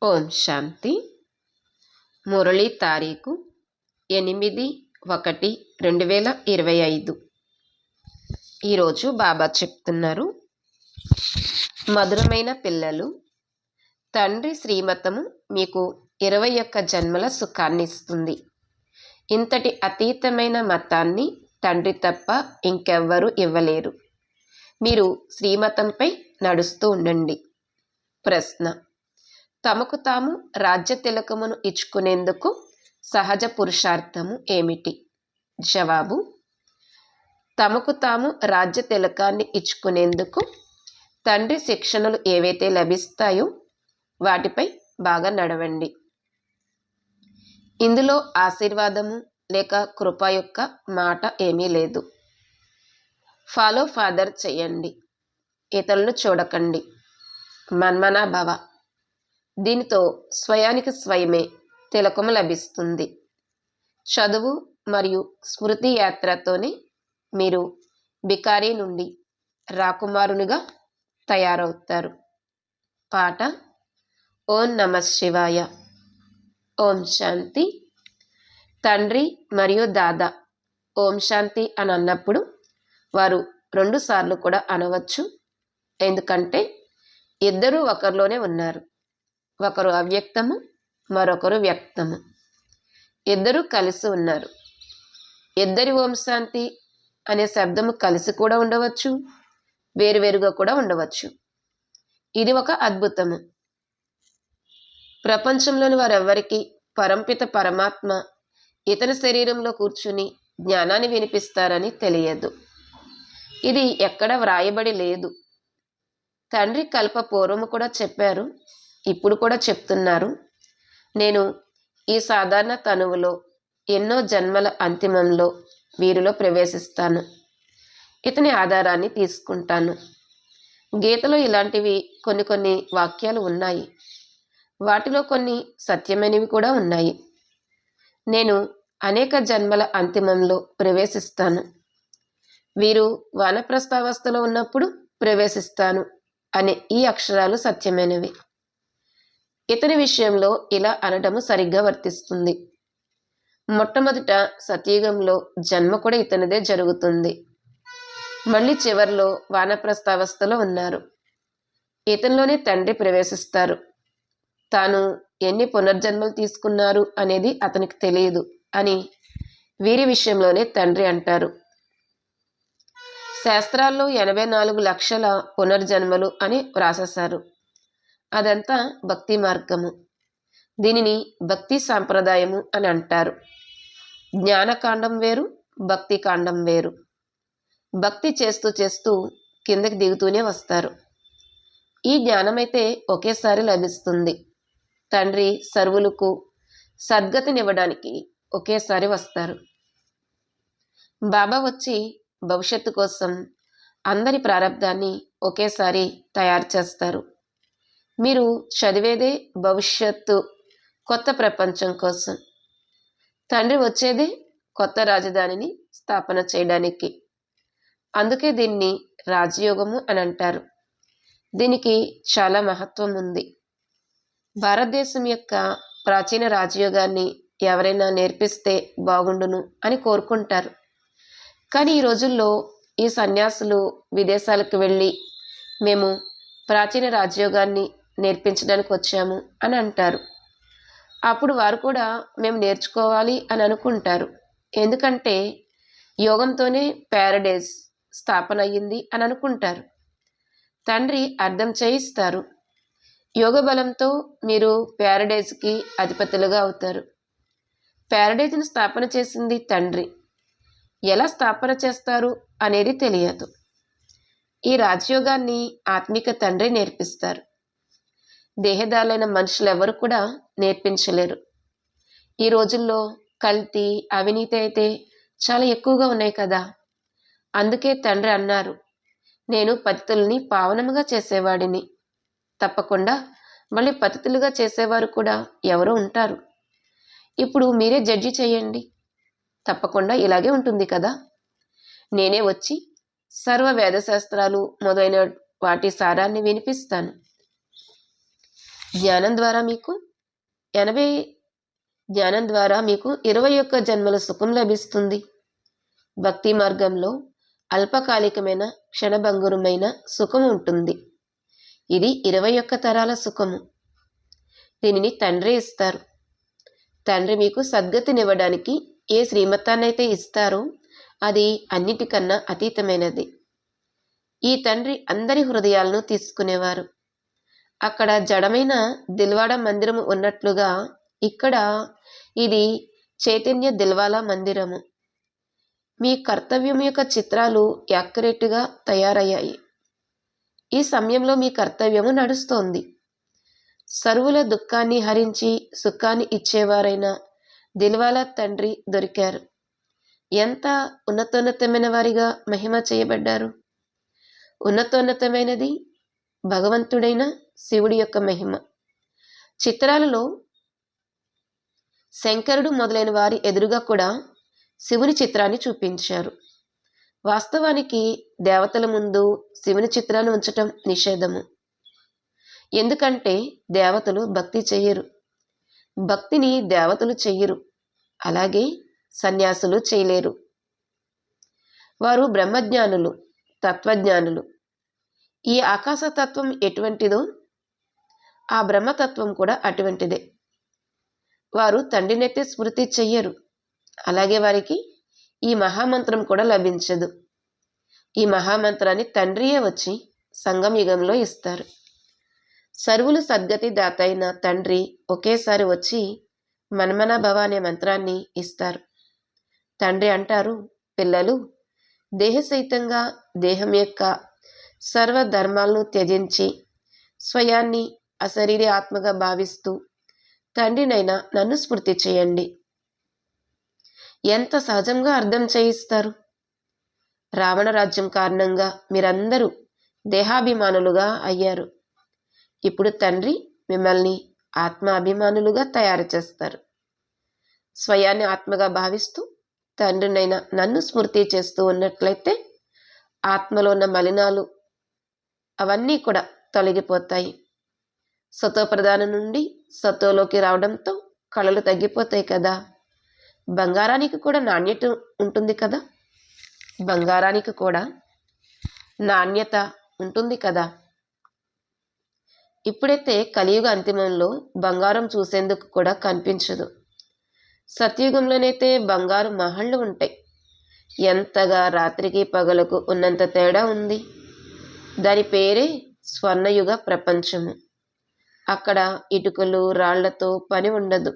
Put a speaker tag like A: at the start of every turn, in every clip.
A: ఓం శాంతి. మురళి తారీఖు 8/1/2025. ఈరోజు బాబా చెప్తున్నారు, మధురమైన పిల్లలు, తండ్రి శ్రీమతము మీకు 21 జన్మల సుఖాన్ని ఇస్తుంది. ఇంతటి అతీతమైన మతాన్ని తండ్రి తప్ప ఇంకెవ్వరూ ఇవ్వలేరు. మీరు శ్రీమతంపై నడుస్తూ ఉండండి. ప్రశ్న: తమకు తాము రాజ్య తిలకమును ఇచ్చుకునేందుకు సహజ పురుషార్థము ఏమిటి? జవాబు: తమకు తాము రాజ్య తిలకాన్ని ఇచ్చుకునేందుకు తండ్రి శిక్షణలు ఏవైతే లభిస్తాయో వాటిపై బాగా నడవండి. ఇందులో ఆశీర్వాదము లేక కృప యొక్క మాట ఏమీ లేదు. ఫాలో ఫాదర్ చేయండి, ఇతరులను చూడకండి. మన్మనా భవ. దీనితో స్వయానికి స్వయమే తిలకము లభిస్తుంది. చదువు మరియు స్మృతి యాత్రతోనే మీరు బికారీ నుండి రాకుమారునిగా తయారవుతారు. పాట: ఓం నమః శివాయ. ఓం శాంతి. తండ్రి మరియు దాదా ఓం శాంతి అని అన్నప్పుడు వారు 2 సార్లు కూడా అనవచ్చు. ఎందుకంటే ఇద్దరూ ఒకరిలోనే ఉన్నారు. ఒకరు అవ్యక్తము, మరొకరు వ్యక్తము. ఇద్దరూ కలిసి ఉన్నారు. ఇద్దరి ఓం శాంతి అనే శబ్దము కలిసి కూడా ఉండవచ్చు, వేరువేరుగా కూడా ఉండవచ్చు. ఇది ఒక అద్భుతము. ప్రపంచంలోని వారెవ్వరికీ పరంపిత పరమాత్మ ఇతని శరీరంలో కూర్చుని జ్ఞానాన్ని వినిపిస్తారని తెలియదు. ఇది ఎక్కడ వ్రాయబడి లేదు. తండ్రి కల్ప పూర్వము కూడా చెప్పారు, ఇప్పుడు కూడా చెప్తున్నారు. నేను ఈ సాధారణ తనువులో ఎన్నో జన్మల అంతిమంలో వీరిలో ప్రవేశిస్తాను. ఇతని ఆధారాన్ని తీసుకుంటాను. గీతలో ఇలాంటివి కొన్ని వాక్యాలు ఉన్నాయి. వాటిలో కొన్ని సత్యమైనవి కూడా ఉన్నాయి. నేను అనేక జన్మల అంతిమంలో ప్రవేశిస్తాను. వీరు వానప్రస్థావస్థలో ఉన్నప్పుడు ప్రవేశిస్తాను అనే ఈ అక్షరాలు సత్యమైనవి. ఇతని విషయంలో ఇలా అనడము సరిగ్గా వర్తిస్తుంది. మొట్టమొదట సత్యుగంలో జన్మ కూడా ఇతనిదే జరుగుతుంది. మళ్ళీ చివరిలో వానప్రస్థావస్థలో ఉన్నారు. ఇతనిలోనే తండ్రి ప్రవేశిస్తారు. తాను ఎన్ని పునర్జన్మలు తీసుకున్నారు అనేది అతనికి తెలియదు అని వీరి విషయంలోనే తండ్రి అంటారు. శాస్త్రాల్లో 84 లక్షల పునర్జన్మలు అని వ్రాసేశారు. అదంతా భక్తి మార్గము. దీనిని భక్తి సాంప్రదాయము అని అంటారు. జ్ఞానకాండం వేరు, భక్తి కాండం వేరు. భక్తి చేస్తూ చేస్తూ కిందకి దిగుతూనే వస్తారు. ఈ జ్ఞానమైతే ఒకేసారి లభిస్తుంది. తండ్రి సర్వులకు సద్గతినివ్వడానికి ఒకేసారి వస్తారు. బాబా వచ్చి భవిష్యత్తు కోసం అందరి ప్రారంధాన్ని ఒకేసారి తయారు చేస్తారు. మీరు చదివేదే భవిష్యత్తు కొత్త ప్రపంచం కోసం. తండ్రి వచ్చేదే కొత్త రాజధానిని స్థాపన చేయడానికి. అందుకే దీన్ని రాజయోగము అని అంటారు. దీనికి చాలా మహత్వం ఉంది. భారతదేశం యొక్క ప్రాచీన రాజయోగాన్ని ఎవరైనా నేర్పిస్తే బాగుండును అని కోరుకుంటారు. కానీ ఈ రోజుల్లో ఈ సన్యాసులు విదేశాలకు వెళ్ళి మేము ప్రాచీన రాజయోగాన్ని నేర్పించడానికి వచ్చాము అని అంటారు. అప్పుడు వారు కూడా మేము నేర్చుకోవాలి అని అనుకుంటారు. ఎందుకంటే యోగంతోనే ప్యారడైజ్ స్థాపన అయ్యింది అని అనుకుంటారు. తండ్రి అర్థం చేయిస్తారు. యోగ బలంతో మీరు ప్యారడైజ్కి అధిపతులుగా అవుతారు. ప్యారడైజ్ని స్థాపన చేసింది తండ్రి. ఎలా స్థాపన చేస్తారు అనేది తెలియదు. ఈ రాజయోగాన్ని ఆత్మిక తండ్రి నేర్పిస్తారు. దేహదారులైన మనుషులు ఎవరు కూడా నేర్పించలేరు. ఈ రోజుల్లో కల్తీ, అవినీతి అయితే చాలా ఎక్కువగా ఉన్నాయి కదా. అందుకే తండ్రి అన్నారు, నేను పతితుల్ని పావనముగా చేసేవాడిని. తప్పకుండా మళ్ళీ పతితులుగా చేసేవారు కూడా ఎవరో ఉంటారు. ఇప్పుడు మీరే జడ్జి చేయండి. తప్పకుండా ఇలాగే ఉంటుంది కదా. నేనే వచ్చి సర్వ వేదశాస్త్రాలు మొదలైన వాటి సారాన్ని వినిపిస్తాను. జ్ఞానం ద్వారా మీకు 80 జ్ఞానం ద్వారా మీకు 21 జన్మల సుఖం లభిస్తుంది. భక్తి మార్గంలో అల్పకాలికమైన క్షణభంగురమైన సుఖం ఉంటుంది. ఇది 21 తరాల సుఖము. దీనిని తండ్రి ఇస్తారు. తండ్రి మీకు సద్గతినివ్వడానికి ఏ శ్రీమతాన్నైతే ఇస్తారో అది అన్నిటికన్నా అతీతమైనది. ఈ తండ్రి అందరి హృదయాలను తీసుకునేవారు. అక్కడ జడమైన దిల్వాడా మందిరము ఉన్నట్లుగా ఇక్కడ ఇది చైతన్య దిల్వాలా మందిరము. మీ కర్తవ్యం యొక్క చిత్రాలు యాక్యురేట్గా తయారయ్యాయి. ఈ సమయంలో మీ కర్తవ్యము నడుస్తోంది. సర్వుల దుఃఖాన్ని హరించి సుఖాన్ని ఇచ్చేవారైన దిల్వాలా తండ్రి దొరికారు. ఎంత ఉన్నతోన్నతమైన వారిగా మహిమ చేయబడ్డారు. ఉన్నతోన్నతమైనది భగవంతుడైన శివుడి యొక్క మహిమ. చిత్రాలలో శంకరుడు మొదలైన వారి ఎదురుగా కూడా శివుని చిత్రాన్ని చూపించారు. వాస్తవానికి దేవతల ముందు శివుని చిత్రాన్ని ఉంచటం నిషేధము. ఎందుకంటే దేవతలు భక్తి చెయ్యరు. భక్తిని దేవతలు చెయ్యరు. అలాగే సన్యాసులు చేయలేరు. వారు బ్రహ్మజ్ఞానులు, తత్వజ్ఞానులు. ఈ ఆకాశతత్వం ఎటువంటిదో ఆ బ్రహ్మతత్వం కూడా అటువంటిదే. వారు తండ్రినైతే స్మృతి చెయ్యరు. అలాగే వారికి ఈ మహామంత్రం కూడా లభించదు. ఈ మహామంత్రాన్ని తండ్రియే వచ్చి సంగమ యుగంలో ఇస్తారు. సర్వులు సద్గతి దాత అయిన తండ్రి ఒకేసారి వచ్చి మన్మన భవ అనే మంత్రాన్ని ఇస్తారు. తండ్రి అంటారు, పిల్లలు దేహసహితంగా దేహం యొక్క సర్వధర్మాలను త్యజించి స్వయాన్ని అశరీరి ఆత్మగా భావిస్తూ తండ్రినైనా నన్ను స్మృతి చేయండి. ఎంత సహజంగా అర్థం చేయిస్తారు. రావణ రాజ్యం కారణంగా మీరందరూ దేహాభిమానులుగా అయ్యారు. ఇప్పుడు తండ్రి మిమ్మల్ని ఆత్మాభిమానులుగా తయారు చేస్తారు. స్వయాన్ని ఆత్మగా భావిస్తూ తండ్రినైనా నన్ను స్మృతి చేస్తూ ఉన్నట్లయితే ఆత్మలో ఉన్న మలినాలు అవన్నీ కూడా తొలగిపోతాయి. సతోప్రధానం నుండి సతోలోకి రావడంతో కళలు తగ్గిపోతాయి కదా. బంగారానికి కూడా నాణ్యత ఉంటుంది కదా. బంగారానికి కూడా నాణ్యత ఉంటుంది కదా. ఇప్పుడైతే కలియుగ అంతిమంలో బంగారం చూసేందుకు కూడా కనిపించదు. సత్యుగంలోనైతే బంగారు మహళ్ళు ఉంటాయి. ఎంతగా రాత్రికి పగలకు ఉన్నంత తేడా ఉంది. దాని పేరే స్వర్ణయుగ ప్రపంచము. అక్కడ ఇటుకలు రాళ్లతో పని ఉండదు.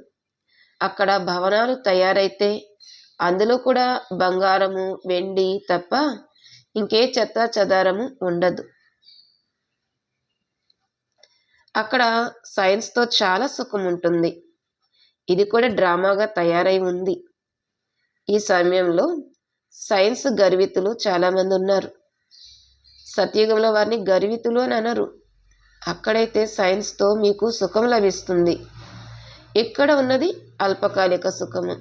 A: అక్కడ భవనాలు తయారైతే అందులో కూడా బంగారము వెండి తప్ప ఇంకే చెత్త చెదారము ఉండదు. అక్కడ సైన్స్తో చాలా సుఖం ఉంటుంది. ఇది కూడా డ్రామాగా తయారై ఉంది. ఈ సమయంలో సైన్స్ గర్వితులు చాలామంది ఉన్నారు. సత్యుగంలో వారిని గర్వితులు అని అనరు. అక్కడైతే సైన్స్తో మీకు సుఖం లభిస్తుంది. ఇక్కడ ఉన్నది అల్పకాలిక సుఖము.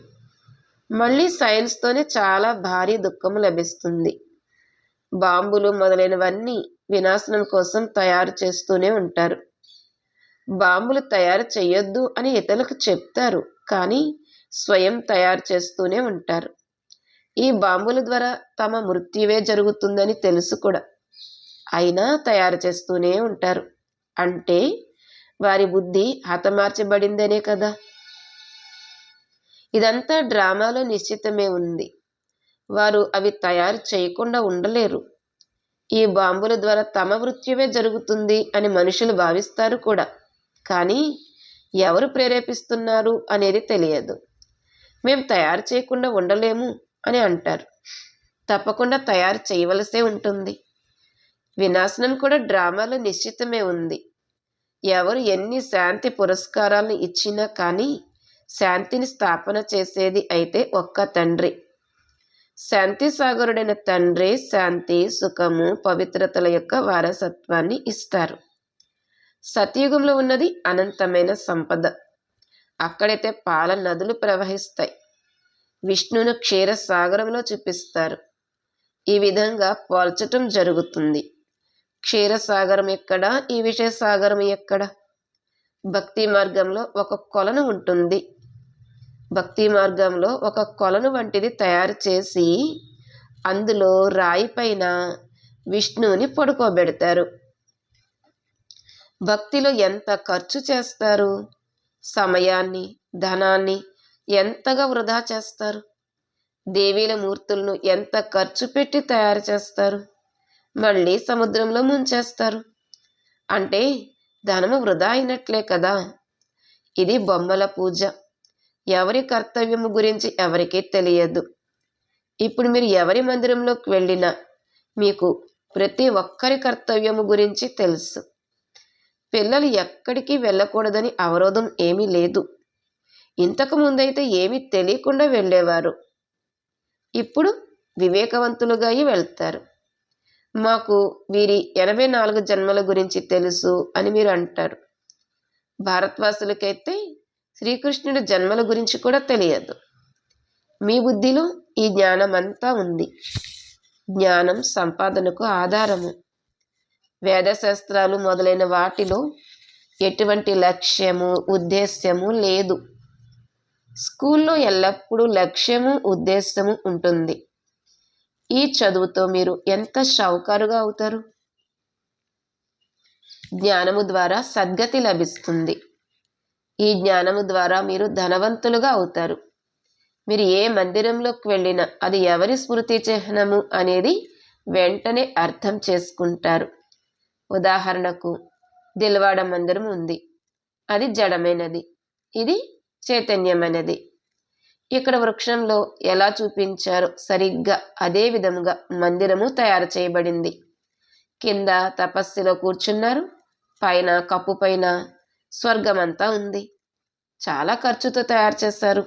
A: మళ్ళీ సైన్స్తోనే చాలా భారీ దుఃఖము లభిస్తుంది. బాంబులు మొదలైనవన్నీ వినాశనం కోసం తయారు చేస్తూనే ఉంటారు. బాంబులు తయారు చేయొద్దు అని ఇతరులకు చెప్తారు, కానీ స్వయం తయారు చేస్తూనే ఉంటారు. ఈ బాంబుల ద్వారా తమ మృత్యువే జరుగుతుందని తెలుసు కూడా, అయినా తయారు చేస్తూనే ఉంటారు. అంటే వారి బుద్ధి హతమార్చబడిందనే కదా. ఇదంతా డ్రామాలో నిశ్చితమే ఉంది. వారు అవి తయారు చేయకుండా ఉండలేరు. ఈ బాంబుల ద్వారా తమ మృత్యువే జరుగుతుంది అని మనుషులు భావిస్తారు కూడా, కానీ ఎవరు ప్రేరేపిస్తున్నారు అనేది తెలియదు. మేము తయారు చేయకుండా ఉండలేము అని అంటారు. తప్పకుండా తయారు చేయవలసే ఉంటుంది. వినాశనం కూడా డ్రామాలో నిశ్చితమే ఉంది. ఎవరు ఎన్ని శాంతి పురస్కారాలను ఇచ్చినా కానీ శాంతిని స్థాపన చేసేది అయితే ఒక్క తండ్రి. శాంతి సాగరుడైన తండ్రి శాంతి, సుఖము, పవిత్రతల యొక్క వారసత్వాన్ని ఇస్తారు. సత్యుగంలో ఉన్నది అనంతమైన సంపద. అక్కడైతే పాల నదులు ప్రవహిస్తాయి. విష్ణువును క్షీరసాగరంలో చూపిస్తారు. ఈ విధంగా పోల్చటం జరుగుతుంది. క్షీరసాగరం ఎక్కడ, ఈ విషయ సాగరం ఎక్కడ? భక్తి మార్గంలో ఒక కొలను ఉంటుంది. భక్తి మార్గంలో ఒక కొలను వంటిది తయారు చేసి అందులో రాయి పైన విష్ణువుని పడుకోబెడతారు. భక్తిలో ఎంత ఖర్చు చేస్తారు? సమయాన్ని, ధనాన్ని ఎంతగా వృధా చేస్తారు? దేవీల మూర్తులను ఎంత ఖర్చు పెట్టి తయారు చేస్తారు, మళ్ళీ సముద్రంలో ముంచేస్తారు. అంటే ధనము వృధా అయినట్లే కదా. ఇది బొమ్మల పూజ. ఎవరి కర్తవ్యము గురించి ఎవరికీ తెలియదు. ఇప్పుడు మీరు ఎవరి మందిరంలోకి వెళ్ళినా మీకు ప్రతి ఒక్కరి కర్తవ్యము గురించి తెలుసు. పిల్లలు ఎక్కడికి వెళ్ళకూడదని అవరోధం ఏమీ లేదు. ఇంతకు ముందైతే ఏమీ తెలియకుండా వెళ్ళేవారు. ఇప్పుడు వివేకవంతులుగా వెళ్తారు. మాకు వీరి 84 జన్మల గురించి తెలుసు అని మీరు అంటారు. భారతవాసులకైతే శ్రీకృష్ణుడి జన్మల గురించి కూడా తెలియదు. మీ బుద్ధిలో ఈ జ్ఞానం అంతా ఉంది. జ్ఞానం సంపాదనకు ఆధారము. వేదశాస్త్రాలు మొదలైన వాటిలో ఎటువంటి లక్ష్యము, ఉద్దేశ్యము లేదు. స్కూల్లో ఎల్లప్పుడూ లక్ష్యము, ఉద్దేశము ఉంటుంది. ఈ చదువుతో మీరు ఎంత షావుకారుగా అవుతారు? జ్ఞానము ద్వారా సద్గతి లభిస్తుంది. ఈ జ్ఞానము ద్వారా మీరు ధనవంతులుగా అవుతారు. మీరు ఏ మందిరంలోకి వెళ్ళినా అది ఎవరి స్మృతి చిహ్నము అనేది వెంటనే అర్థం చేసుకుంటారు. ఉదాహరణకు దిల్వాడ మందిరం ఉంది. అది జడమైనది, ఇది చైతన్యమైనది. ఇక్కడ వృక్షంలో ఎలా చూపించారో సరిగ్గా అదే విధముగా మందిరము తయారు చేయబడింది. కింద తపస్సులో కూర్చున్నారు, పైన కప్పు పైన స్వర్గమంతా ఉంది. చాలా ఖర్చుతో తయారు చేశారు.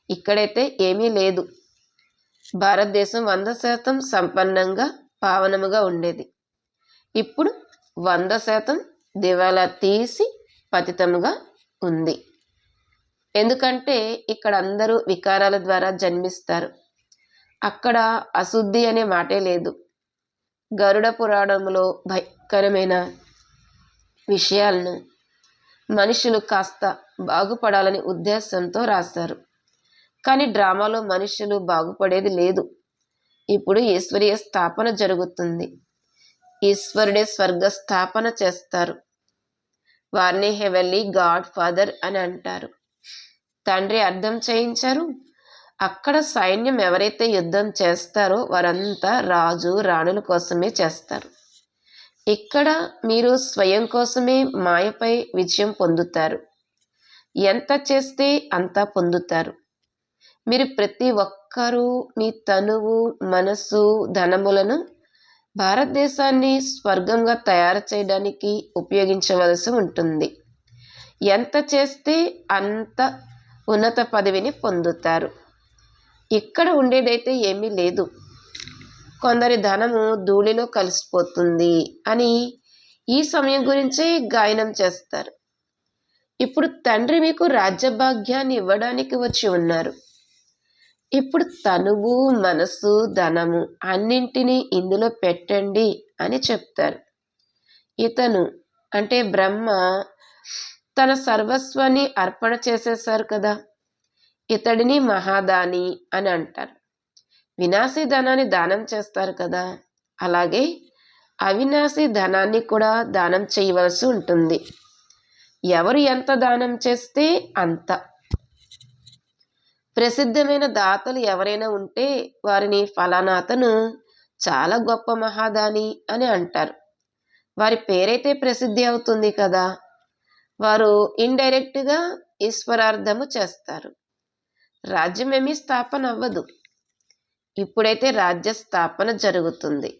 A: ఇక్కడైతే ఏమీ లేదు. భారతదేశం 100% సంపన్నంగా, పావనముగా ఉండేది. ఇప్పుడు 100% దివాలా తీసి పతితముగా ఉంది. ఎందుకంటే ఇక్కడ అందరూ వికారాల ద్వారా జన్మిస్తారు. అక్కడ అశుద్ధి అనే మాటే లేదు. గరుడ పురాణంలో భయంకరమైన విషయాలను మనుషులు కాస్త బాగుపడాలని ఉద్దేశంతో రాశారు. కానీ డ్రామాలో మనుషులు బాగుపడేది లేదు. ఇప్పుడు ఈశ్వరీయ స్థాపన జరుగుతుంది. ఈశ్వరుడే స్వర్గ స్థాపన చేస్తారు. వారిని హెవెన్లీ గాడ్ ఫాదర్ అని అంటారు. తండ్రి అర్థం చేయించారు. అక్కడ సైన్యం ఎవరైతే యుద్ధం చేస్తారో వారంతా రాజు, రాణుల కోసమే చేస్తారు. ఇక్కడ మీరు స్వయం కోసమే మాయపై విజయం పొందుతారు. ఎంత చేస్తే అంత పొందుతారు. మీరు ప్రతి ఒక్కరూ మీ తనువు, మనసు, ధనములను భారతదేశాన్ని స్వర్గంగా తయారు చేయడానికి ఉపయోగించవలసి ఉంటుంది. ఎంత చేస్తే అంత ఉన్నత పదవిని పొందుతారు. ఇక్కడ ఉండేదైతే ఏమీ లేదు. కొందరి ధనము ధూళిలో కలిసిపోతుంది అని ఈ సమయం గురించే గాయనం చేస్తారు. ఇప్పుడు తండ్రి మీకు రాజ్యభాగ్యాన్ని ఇవ్వడానికి వచ్చి ఉన్నారు. ఇప్పుడు తనువు, మనసు, ధనము అన్నింటినీ ఇందులో పెట్టండి అని చెప్తారు. ఇతను అంటే బ్రహ్మ తన సర్వస్వాన్ని అర్పణ చేసేశారు కదా. ఇతడిని మహాదాని అని అంటారు. వినాశీ ధనాన్ని దానం చేస్తారు కదా. అలాగే అవినాశీ ధనాన్ని కూడా దానం చేయవలసి ఉంటుంది. ఎవరు ఎంత దానం చేస్తే అంత. ప్రసిద్ధమైన దాతలు ఎవరైనా ఉంటే వారిని ఫలానా అతను చాలా గొప్ప మహాదాని అని అంటారు. వారి పేరైతే ప్రసిద్ధి అవుతుంది కదా. వారు ఇండైరెక్ట్గా ఈశ్వరార్థము చేస్తారు. రాజ్యమేమీ స్థాపన అవ్వదు. ఇప్పుడైతే రాజ్య స్థాపన జరుగుతుంది.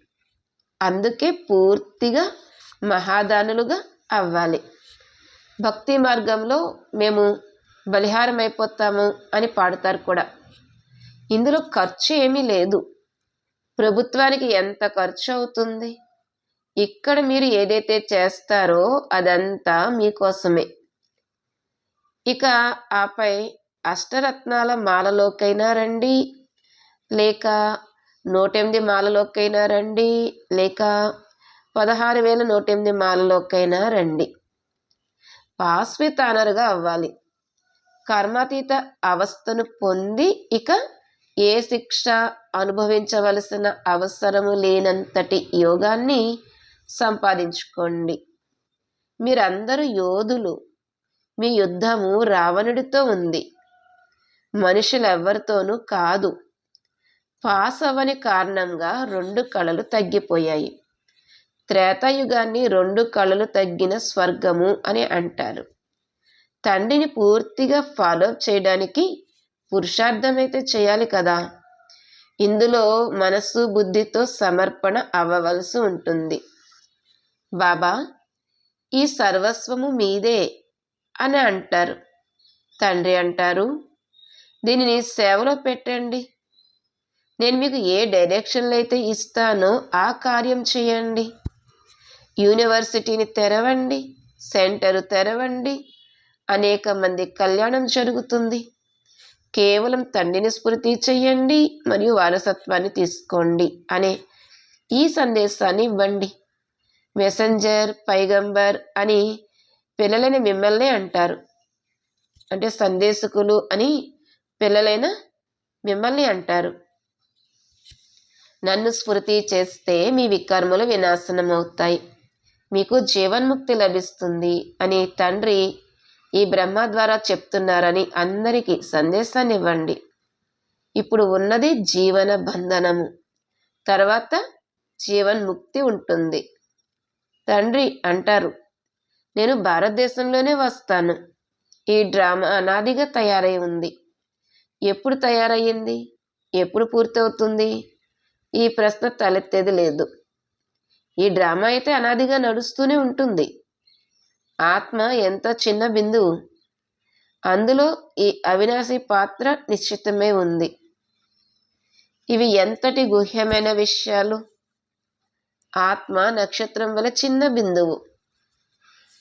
A: అందుకే పూర్తిగా మహాదానులుగా అవ్వాలి. భక్తి మార్గంలో మేము బలిహారం అయిపోతాము అని పాడతారు కూడా. ఇందులో ఖర్చు ఏమీ లేదు. ప్రభుత్వానికి ఎంత ఖర్చు అవుతుంది? ఇక్కడ మీరు ఏదైతే చేస్తారో అదంతా మీకోసమే. ఇక ఆపై అష్టరత్నాల మాలలోకైనా రండి, లేక 108 మాలలోకైనా రండి, లేక 16,108 మాలలోకైనా రండి. పాస్ విత్ ఆనర్గా అవ్వాలి. కర్మాతీత అవస్థను పొంది ఇక ఏ శిక్ష అనుభవించవలసిన అవసరము లేనంతటి యోగాన్ని సంపాదించుకోండి. మీరందరూ యోధులు. మీ యుద్ధము రావణుడితో ఉంది, మనుషులెవ్వరితోనూ కాదు. పాస్ అవ్వని కారణంగా 2 కళలు తగ్గిపోయాయి. త్రేతాయుగాన్ని 2 కళలు తగ్గిన స్వర్గము అని అంటారు. తండ్రిని పూర్తిగా ఫాలో చేయడానికి పురుషార్థమైతే చేయాలి కదా. ఇందులో మనస్సు బుద్ధితో సమర్పణ అవ్వవలసి ఉంటుంది. బాబా, ఈ సర్వస్వము మీదే అని అంటారు. తండ్రి అంటారు, దీనిని సేవలో పెట్టండి. నేను మీకు ఏ డైరెక్షన్లు అయితే ఇస్తానో ఆ కార్యం చేయండి. యూనివర్సిటీని తెరవండి, సెంటరు తెరవండి, అనేక మంది కళ్యాణం జరుగుతుంది. కేవలం తండ్రిని స్మృతి చెయ్యండి మరియు వారసత్వాన్ని తీసుకోండి అనే ఈ సందేశాన్ని ఇవ్వండి. మెసెంజర్, పైగంబర్ అని పిల్లలైన మిమ్మల్నే అంటారు. అంటే సందేశకులు అని పిల్లలైన మిమ్మల్ని అంటారు. నన్ను స్మృతి చేస్తే మీ వికర్మలు వినాశనం అవుతాయి, మీకు జీవన్ముక్తి లభిస్తుంది అని తండ్రి ఈ బ్రహ్మ ద్వారా చెప్తున్నారని అందరికీ సందేశాన్ని ఇవ్వండి. ఇప్పుడు ఉన్నది జీవన బంధనము, తర్వాత జీవన్ముక్తి ఉంటుంది. తండ్రి అంటారు, నేను భారతదేశంలోనే వస్తాను. ఈ డ్రామా అనాదిగా తయారై ఉంది. ఎప్పుడు తయారయ్యింది, ఎప్పుడు పూర్తవుతుంది? ఈ ప్రశ్న తలెత్తేది లేదు. ఈ డ్రామా అయితే అనాదిగా నడుస్తూనే ఉంటుంది. ఆత్మ ఎంతో చిన్న బిందువు, అందులో ఈ అవినాశి పాత్ర నిశ్చితమే ఉంది. ఇవి ఎంతటి గుహ్యమైన విషయాలు. ఆత్మ నక్షత్రం వల్ల చిన్న బిందువు.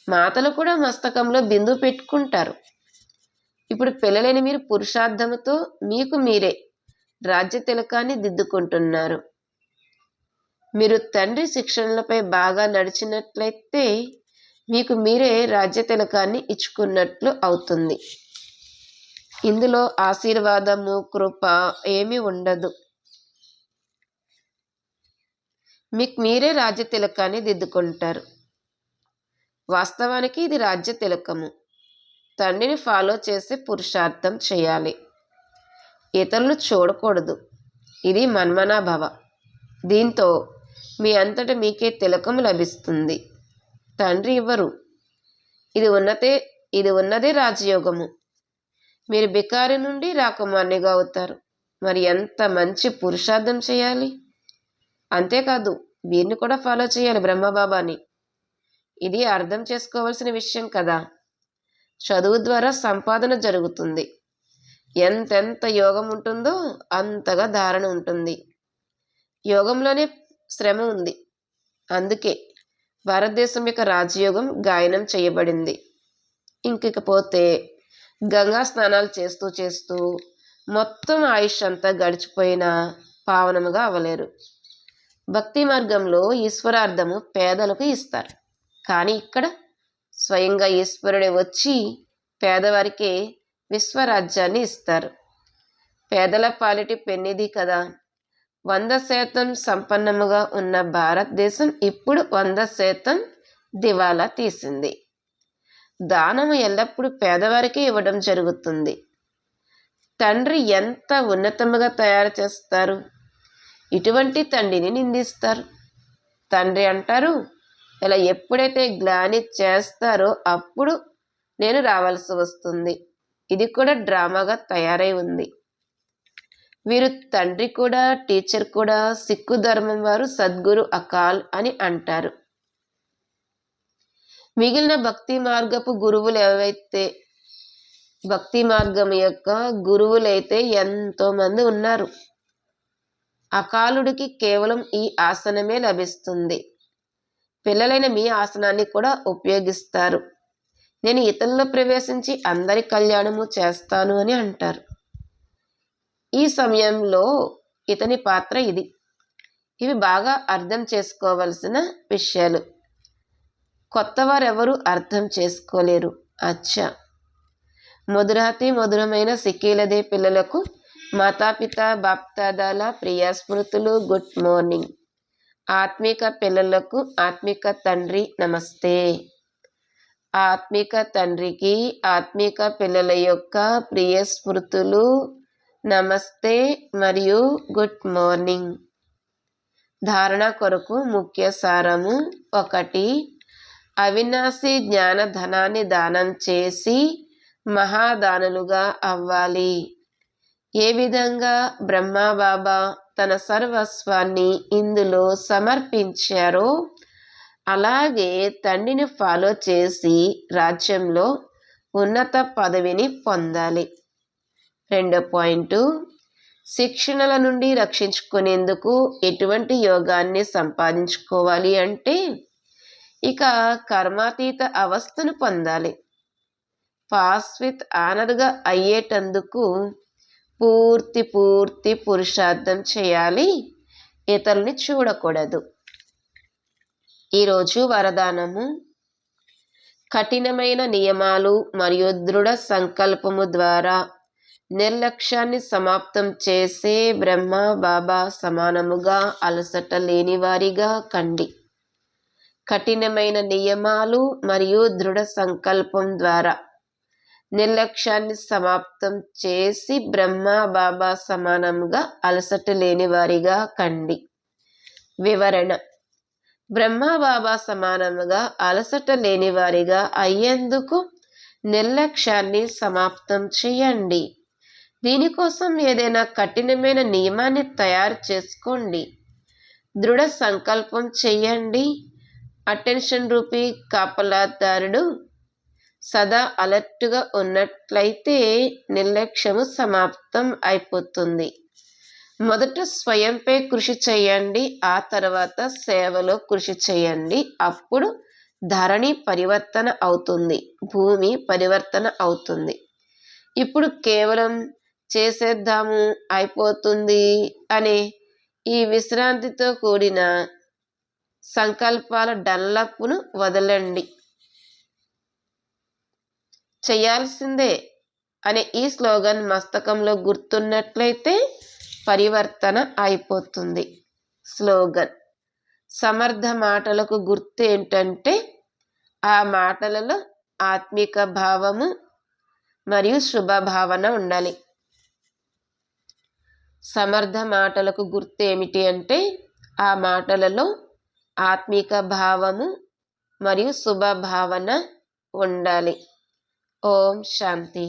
A: మాతలు కూడా మస్తకంలో బిందువు పెట్టుకుంటారు. ఇప్పుడు పిల్లలైన మీరు పురుషార్థముతో మీకు మీరే రాజ్య తిలకాన్ని దిద్దుకుంటున్నారు. మీరు తండ్రి శిక్షణలపై బాగా నడిచినట్లయితే మీకు మీరే రాజ్య తిలకాన్ని ఇచ్చుకున్నట్లు అవుతుంది. ఇందులో ఆశీర్వాదము, కృప ఏమీ ఉండదు. మీకు మీరే రాజ్య తిలకాన్ని దిద్దుకుంటారు. వాస్తవానికి ఇది రాజ్య తిలకము. తండ్రిని ఫాలో చేసి పురుషార్థం చేయాలి. ఇతరులు చూడకూడదు. ఇది మన్మనాభవ. దీంతో మీ అంతట మీకే తిలకము లభిస్తుంది. తండ్రి ఇవ్వరు. ఇది ఉన్నదే రాజయోగము. మీరు బికారి నుండి రాకుమారునిగా అవుతారు. మరి ఎంత మంచి పురుషార్థం చేయాలి. అంతేకాదు వీరిని కూడా ఫాలో చేయాలి, బ్రహ్మబాబాని. ఇది అర్థం చేసుకోవాల్సిన విషయం కదా. చదువు ద్వారా సంపాదన జరుగుతుంది. ఎంతెంత యోగం ఉంటుందో అంతగా ధారణ ఉంటుంది. యోగంలోనే శ్రమ ఉంది. అందుకే భారతదేశం యొక్క రాజయోగం గాయనం చేయబడింది. ఇంకపోతే గంగా స్నానాలు చేస్తూ చేస్తూ మొత్తం ఆయుష్ అంతా గడిచిపోయినా పావనముగా అవ్వలేరు. భక్తి మార్గంలో ఈశ్వరార్థము పేదలకు ఇస్తారు. కానీ ఇక్కడ స్వయంగా ఈశ్వరుడే వచ్చి పేదవారికే విశ్వరాజ్యాన్ని ఇస్తారు. పేదల పాలిటి పెన్నిది కదా. 100% సంపన్నముగా ఉన్న భారతదేశం ఇప్పుడు 100% దివాలా తీసింది. దానము ఎల్లప్పుడూ పేదవారికే ఇవ్వడం జరుగుతుంది. తండ్రి ఎంత ఉన్నతముగా తయారు చేస్తారు. ఇటువంటి తండ్రిని నిందిస్తారు. తండ్రి అంటారు, ఇలా ఎప్పుడైతే గ్లాని చేస్తారో అప్పుడు నేను రావాల్సి వస్తుంది. ఇది కూడా డ్రామాగా తయారై ఉంది. వీరు తండ్రి కూడా, టీచర్ కూడా సిక్కు ధర్మం వారు సద్గురు అకాల్ అని అంటారు. మిగిలిన భక్తి మార్గపు గురువులు ఏవైతే, భక్తి మార్గం యొక్క గురువులైతే ఎంతో మంది ఉన్నారు. అకాలుడికి కేవలం ఈ ఆసనమే లభిస్తుంది. పిల్లలైన మీ ఆసనాన్ని కూడా ఉపయోగిస్తారు. నేను ఇతరుల్లో ప్రవేశించి అందరి కళ్యాణము చేస్తాను అని అంటారు. ఈ సమయంలో ఇతని పాత్ర ఇది. ఇవి బాగా అర్థం చేసుకోవలసిన విషయాలు. కొత్త వారెవరూ అర్థం చేసుకోలేరు. అచ్చా. మధురాతి మధురమైన సిక్కిలదే పిల్లలకు మాతాపిత బాప్దాదాల ప్రియ స్మృతులు. Good morning. ఆత్మిక పిల్లలకు ఆత్మిక తండ్రి నమస్తే. ఆత్మిక తండ్రికి ఆత్మిక పిల్లల యొక్క ప్రియ స్మృతులు నమస్తే మరియు గుడ్ మార్నింగ్. ధారణ కొరకు ముఖ్య సారము. 1. అవినాశి జ్ఞానధనాన్ని దానం చేసి మహాదానులుగా అవ్వాలి. ఏ విధంగా బ్రహ్మబాబా తన సర్వస్వాన్ని ఇందులో సమర్పించారో అలాగే తండ్రిని ఫాలో చేసి రాజ్యంలో ఉన్నత పదవిని పొందాలి. 2 పాయింట్, శిక్షణల నుండి రక్షించుకునేందుకు ఎటువంటి యోగాన్ని సంపాదించుకోవాలి అంటే ఇక కర్మాతీత అవస్థను పొందాలి. పాస్ విత్ ఆనర్గా అయ్యేటందుకు పూర్తి పురుషార్థం చేయాలి. ఇతరుల్ని చూడకూడదు. ఈరోజు వరదానము. కఠినమైన నియమాలు మరియు దృఢ సంకల్పము ద్వారా నిర్లక్ష్యాన్ని సమాప్తం చేసే బ్రహ్మ బాబా సమానముగా అలసట లేని వారిగా కండి. కఠినమైన నియమాలు మరియు దృఢ సంకల్పం ద్వారా నిర్లక్ష్యాన్ని సమాప్తం చేసి బ్రహ్మ బాబా సమానంగా అలసట లేని వారిగా కండి. వివరణ. బ్రహ్మ బాబా సమానముగా అలసట లేని వారిగా అయ్యేందుకు నిర్లక్ష్యాన్ని సమాప్తం చేయండి. దీనికోసం ఏదైనా కఠినమైన నియమాన్ని తయారు చేసుకోండి. దృఢ సంకల్పం చేయండి. అటెన్షన్ రూపీ కాపలాదారుడు సదా అలర్ట్గా ఉన్నట్లయితే నిర్లక్ష్యము సమాప్తం అయిపోతుంది. మొదట స్వయంపై కృషి చేయండి. ఆ తర్వాత సేవలో కృషి చేయండి. అప్పుడు ధరణి పరివర్తన అవుతుంది. భూమి పరివర్తన అవుతుంది. ఇప్పుడు కేవలం చేసేద్దాము అయిపోతుంది అనే ఈ విశ్రాంతితో కూడిన సంకల్పాల డన్లప్ను వదలండి. చేయాల్సిందే అనే ఈ స్లోగన్ మస్తకంలో గుర్తున్నట్లయితే పరివర్తన అయిపోతుంది. స్లోగన్. సమర్థ మాటలకు గుర్తు ఏంటంటే ఆ మాటలలో ఆత్మిక భావము మరియు శుభభావన ఉండాలి. సమర్థ మాటలకు గుర్తు ఏమిటి అంటే ఆ మాటలలో ఆత్మిక భావము మరియు శుభభావన ఉండాలి. ఓం శాంతి.